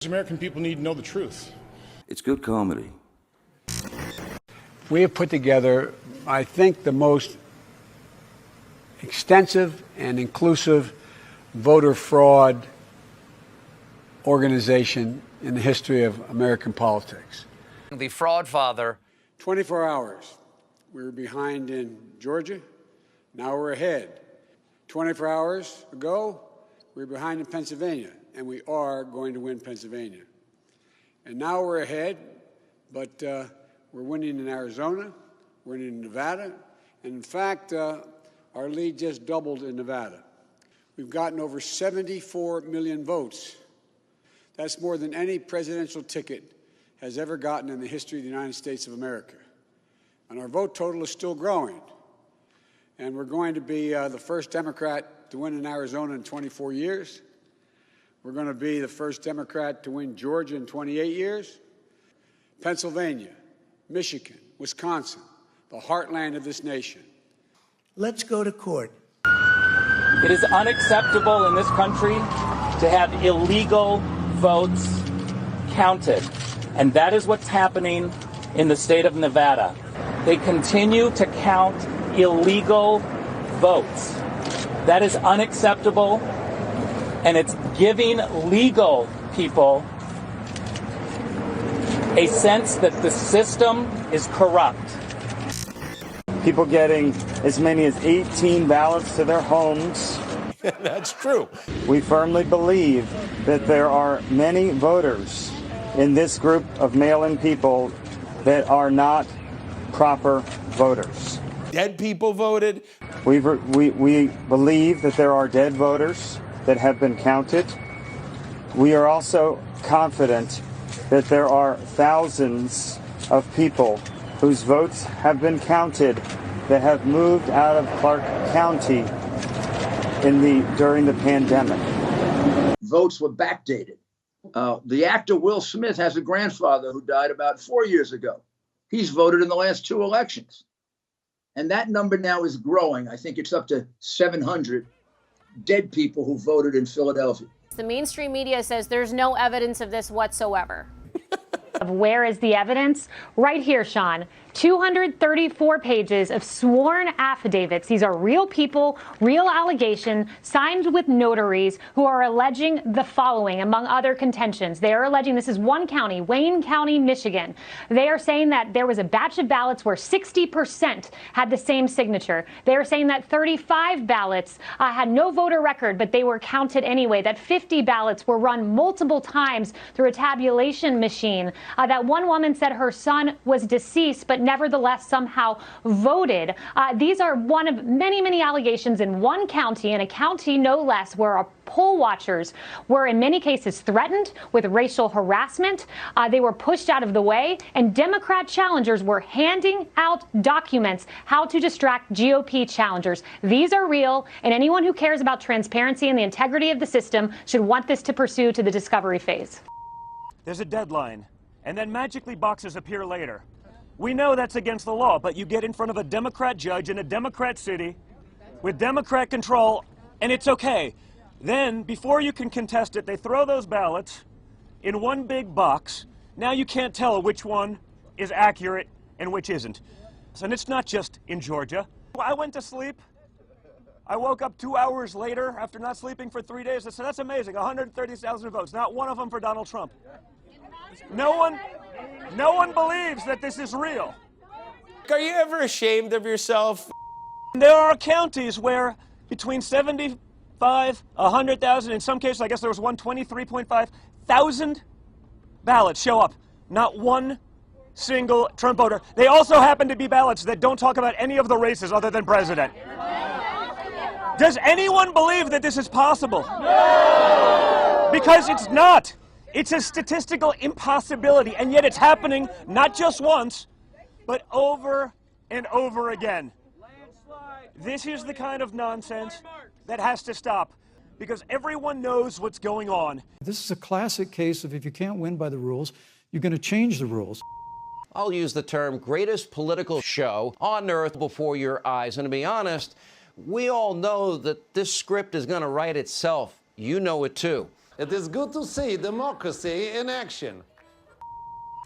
American people need to know the truth. It's good comedy. We have put together, I think, the most extensive and inclusive voter fraud organization in the history of American politics. The fraud father. 24 hours. We were behind in Georgia. Now we're ahead. 24 hours ago, we were behind in Pennsylvania, and we are going to win Pennsylvania. And now we're ahead, but we're winning in Arizona, we're winning in Nevada, and in fact, our lead just doubled in Nevada. We've gotten over 74 million votes. That's more than any presidential ticket has ever gotten in the history of the United States of America. And our vote total is still growing. And we're going to be the first Democrat to win in Arizona in 24 years. We're going to be the first Democrat to win Georgia in 28 years. Pennsylvania, Michigan, Wisconsin, the heartland of this nation. Let's go to court. It is unacceptable in this country to have illegal votes counted. And that is what's happening in the state of Nevada. They continue to count illegal votes. That is unacceptable, and it's giving legal people a sense that the system is corrupt. People getting as many as 18 ballots to their homes. That's true. We firmly believe that there are many voters in this group of mail-in people that are not proper voters. Dead people voted. We believe that there are dead voters that have been counted. We are also confident that there are thousands of people whose votes have been counted that have moved out of Clark County during the pandemic. Votes were backdated. The actor Will Smith has a grandfather who died about 4 years ago. He's voted in the last 2 elections. And that number now is growing. I think it's up to 700 dead people who voted in Philadelphia. The mainstream media says there's no evidence of this whatsoever. Where is the evidence? Right here, Sean. 234 pages of sworn affidavits. These are real people, real allegation, signed with notaries who are alleging the following, among other contentions. They are alleging, this is one county, Wayne County, Michigan. They are saying that there was a batch of ballots where 60% had the same signature. They are saying that 35 ballots had no voter record, but they were counted anyway. That 50 ballots were run multiple times through a tabulation machine. That one woman said her son was deceased, but nevertheless somehow voted. These are one of many, many allegations in one county, in a county no less, where our poll watchers were in many cases threatened with racial harassment. They were pushed out of the way, and Democrat challengers were handing out documents how to distract GOP challengers. These are real, and anyone who cares about transparency and the integrity of the system should want this to pursue to the discovery phase. There's a deadline, and then magically boxes appear later. We know that's against the law, but you get in front of a Democrat judge in a Democrat city with Democrat control, and it's okay. Then, before you can contest it, they throw those ballots in one big box. Now you can't tell which one is accurate and which isn't. And it's not just in Georgia. I went to sleep. I woke up 2 hours later after not sleeping for 3 days. I said, that's amazing, 130,000 votes, not one of them for Donald Trump. No one believes that this is real. Are you ever ashamed of yourself? There are counties where between 75, 100,000, in some cases, I guess there was 123.5 thousand ballots show up. Not one single Trump voter. They also happen to be ballots that don't talk about any of the races other than president. Does anyone believe that this is possible? No! Because it's not. It's a statistical impossibility, and yet it's happening not just once, but over and over again. This is the kind of nonsense that has to stop, because everyone knows what's going on. This is a classic case of if you can't win by the rules, you're going to change the rules. I'll use the term greatest political show on earth before your eyes. And to be honest, we all know that this script is going to write itself. You know it too. It is good to see democracy in action.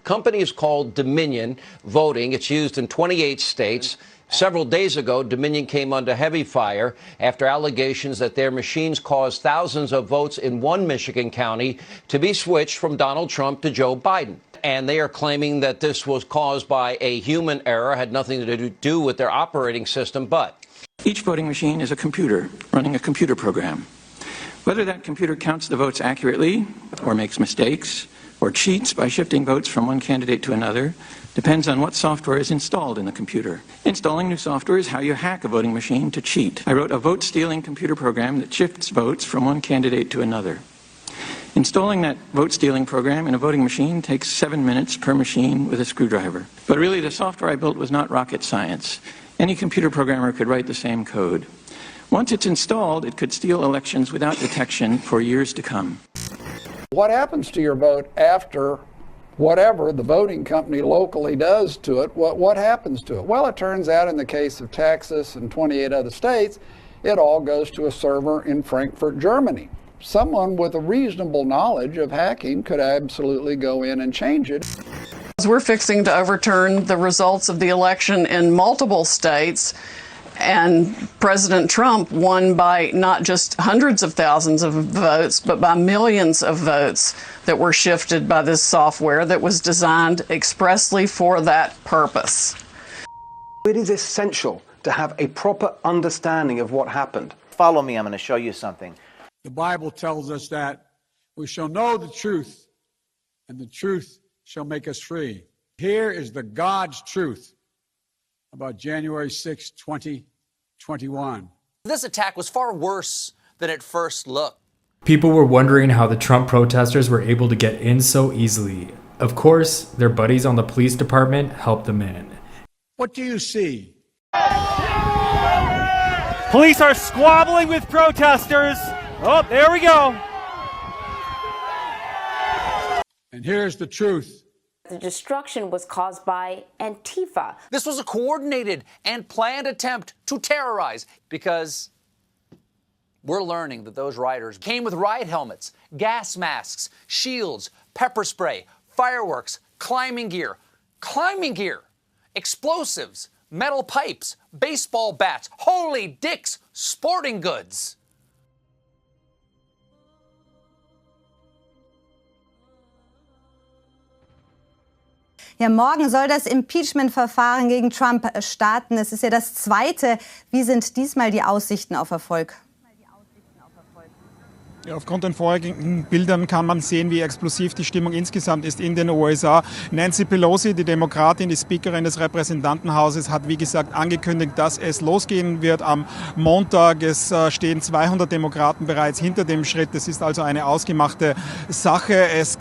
Company is called Dominion Voting. It's used in 28 states. Several days ago, Dominion came under heavy fire after allegations that their machines caused thousands of votes in one Michigan county to be switched from Donald Trump to Joe Biden. And they are claiming that this was caused by a human error, had nothing to do with their operating system, but each voting machine is a computer running a computer program. Whether that computer counts the votes accurately or makes mistakes or cheats by shifting votes from one candidate to another depends on what software is installed in the computer. Installing new software is how you hack a voting machine to cheat. I wrote a vote-stealing computer program that shifts votes from one candidate to another. Installing that vote-stealing program in a voting machine takes 7 minutes per machine with a screwdriver. But really, the software I built was not rocket science. Any computer programmer could write the same code. Once it's installed, it could steal elections without detection for years to come. What happens to your vote after whatever the voting company locally does to it? What happens to it? Well, it turns out in the case of Texas and 28 other states, it all goes to a server in Frankfurt, Germany. Someone with a reasonable knowledge of hacking could absolutely go in and change it. We're fixing to overturn the results of the election in multiple states, and President Trump won by not just hundreds of thousands of votes, but by millions of votes that were shifted by this software that was designed expressly for that purpose. It is essential to have a proper understanding of what happened. Follow me, I'm going to show you something. The Bible tells us that we shall know the truth, and the truth shall make us free. Here is the God's truth about January 6, 2021. This attack was far worse than it first looked. People were wondering how the Trump protesters were able to get in so easily. Of course, their buddies on the police department helped them in. What do you see? Police are squabbling with protesters. Oh, there we go. And here's the truth. The destruction was caused by Antifa. This was a coordinated and planned attempt to terrorize, because we're learning that those rioters came with riot helmets, gas masks, shields, pepper spray, fireworks, climbing gear, explosives, metal pipes, baseball bats, holy dicks, sporting goods. Ja, morgen soll das Impeachment-Verfahren gegen Trump starten. Es ist ja das zweite. Wie sind diesmal die Aussichten auf Erfolg? Ja, aufgrund den vorhergehenden Bildern kann man sehen, wie explosiv die Stimmung insgesamt ist in den USA. Nancy Pelosi, die Demokratin, die Speakerin des Repräsentantenhauses, hat wie gesagt angekündigt, dass es losgehen wird am Montag. Es stehen 200 Demokraten bereits hinter dem Schritt. Das ist also eine ausgemachte Sache. Es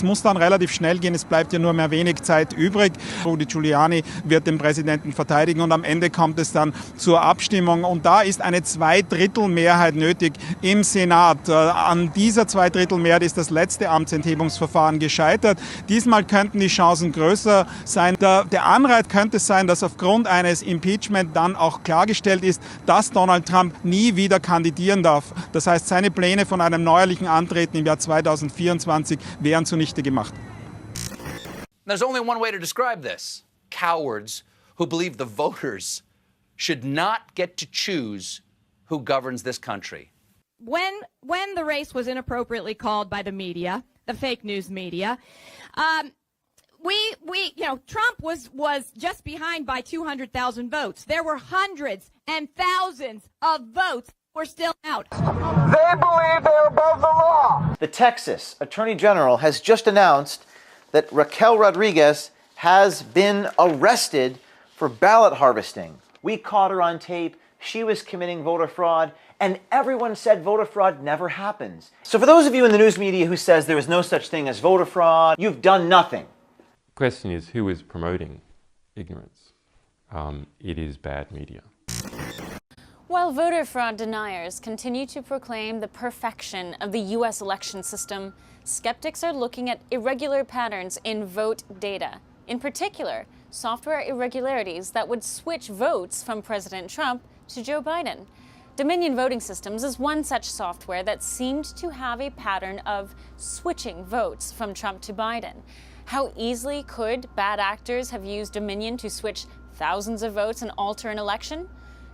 muss dann relativ schnell gehen. Es bleibt ja nur mehr wenig Zeit übrig. Rudy Giuliani wird den Präsidenten verteidigen und am Ende kommt es dann zur Abstimmung. Und da ist eine Zweidrittelmehrheit nötig im Senat. An dieser Zweidrittelmehrheit ist das letzte Amtsenthebungsverfahren gescheitert. Diesmal könnten die Chancen größer sein. Der Anreiz könnte sein, dass aufgrund eines Impeachment dann auch klargestellt ist, dass Donald Trump nie wieder kandidieren darf. Das heißt, seine Pläne von einem neuerlichen Antreten im Jahr 2024 wären zunichte gemacht. There's only one way to describe this. Cowards who believe the voters should not get to choose who governs this country. When the race was inappropriately called by the media, the fake news media, Trump was just behind by 200,000 votes. There were hundreds and thousands of votes were still out. They believe they're above the law. The Texas Attorney General has just announced that Raquel Rodriguez has been arrested for ballot harvesting. We caught her on tape. She was committing voter fraud, and everyone said voter fraud never happens. So for those of you in the news media who says there is no such thing as voter fraud, you've done nothing. The question is, who is promoting ignorance? It is bad media. While voter fraud deniers continue to proclaim the perfection of the U.S. election system, skeptics are looking at irregular patterns in vote data. In particular, software irregularities that would switch votes from President Trump to Joe Biden. Dominion Voting Systems is one such software that seemed to have a pattern of switching votes from Trump to Biden. How easily could bad actors have used Dominion to switch thousands of votes and alter an election?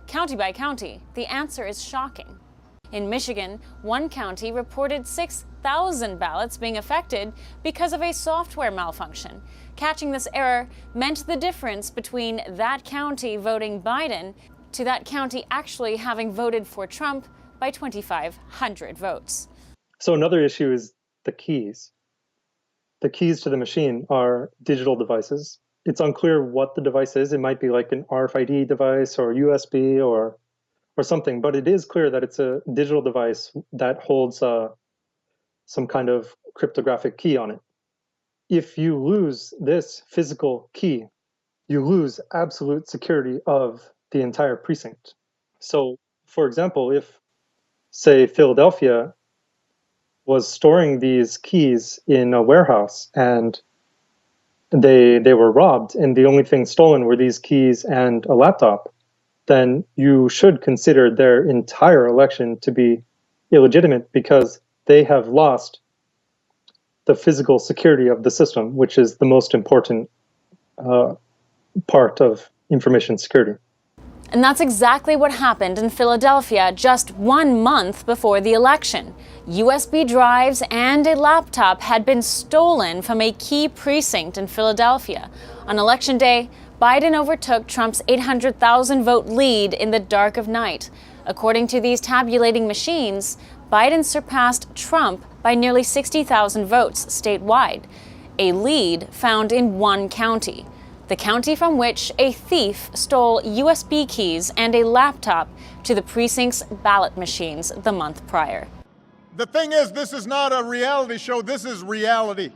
County by county, the answer is shocking. In Michigan, one county reported 6,000 ballots being affected because of a software malfunction. Catching this error meant the difference between that county voting Biden to that county actually having voted for Trump by 2,500 votes. So another issue is the keys. The keys to the machine are digital devices. It's unclear what the device is. It might be like an RFID device or USB or something, but it is clear that it's a digital device that holds some kind of cryptographic key on it. If you lose this physical key, you lose absolute security of the entire precinct. So, for example, if, say, Philadelphia was storing these keys in a warehouse and they were robbed and the only thing stolen were these keys and a laptop, then you should consider their entire election to be illegitimate because they have lost the physical security of the system, which is the most important part of information security. And that's exactly what happened in Philadelphia just 1 month before the election. USB drives and a laptop had been stolen from a key precinct in Philadelphia. On Election Day, Biden overtook Trump's 800,000 vote lead in the dark of night. According to these tabulating machines, Biden surpassed Trump by nearly 60,000 votes statewide, a lead found in one county, the county from which a thief stole USB keys and a laptop to the precinct's ballot machines the month prior. The thing is, this is not a reality show, this is reality.